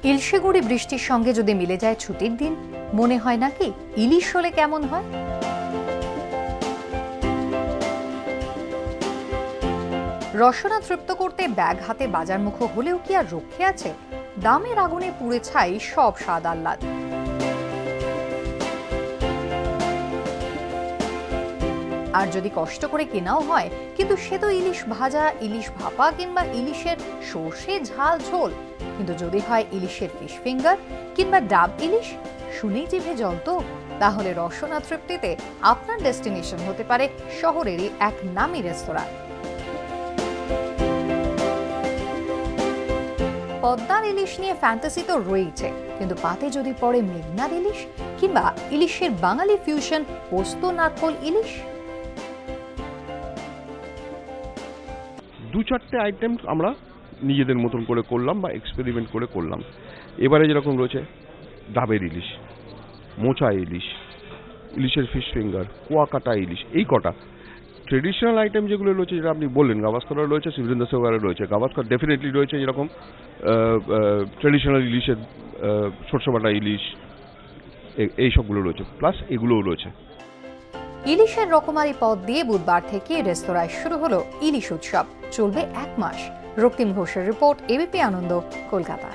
ইলশে গুঁড়ি বৃষ্টির সঙ্গে যদি মিলে যায় ছুটির দিন, মনে হয় নাকি ইলিশ হলে কেমন হয়। রসনা তৃপ্ত করতে ব্যাগ হাতে বাজারমুখো হলেও কি আর রক্ষে আছে? দামের আগুনে পুড়ে ছাই সব স্বাদ আহ্লাদ। আর যদি কষ্ট করে কেনাও হয়, কিন্তু সে তো ইলিশ ভাজা, ইলিশ ভাপা কিংবা ইলিশের সর্ষে ঝাল ঝোল। কিন্তু যদি হয় ইলিশের ফিশ ফিঙ্গার কিংবা ডাব ইলিশ, শুনেই জিভে জল তো। তাহলে রসনা তৃপ্তিতে আপনার ডেস্টিনেশন হতে পারে শহরেরই এক নামী রেস্তোরাঁ। পদ্মার ইলিশ নিয়ে ফ্যান্টাসি তো রয়েছে, কিন্তু পাতে যদি পড়ে মেঘনার ইলিশ কিংবা ইলিশের বাঙালি ফিউশন পোস্ত নারকোল ইলিশ। দু চারটে আইটেম আমরা নিজেদের মতন করে করলাম বা এক্সপেরিমেন্ট করে করলাম। এবারে যেরকম রয়েছে ডাবের ইলিশ, মোচা ইলিশ, ইলিশের ফিশ ফিঙ্গার, কুয়াকাটা ইলিশ, এই কটা ট্রেডিশনাল আইটেম যেগুলো রয়েছে, যেটা আপনি বললেন গাভাস্কর রয়েছে, শিবরেন্দ্র সেওয়ারের রয়েছে। গাভাস্কর ডেফিনেটলি রয়েছে, যেরকম ট্রেডিশনাল ইলিশের সরষে বাটা ইলিশ, এই সবগুলো রয়েছে, প্লাস এগুলোও রয়েছে। ইলিশের রকমারি পদ দিয়ে বুধবার থেকে রেস্তোরাঁয় শুরু হলো ইলিশ উৎসব। চলবে 1 মাস। রক্তিম ঘোষের রিপোর্ট, এবিপি আনন্দ, কলকাতা।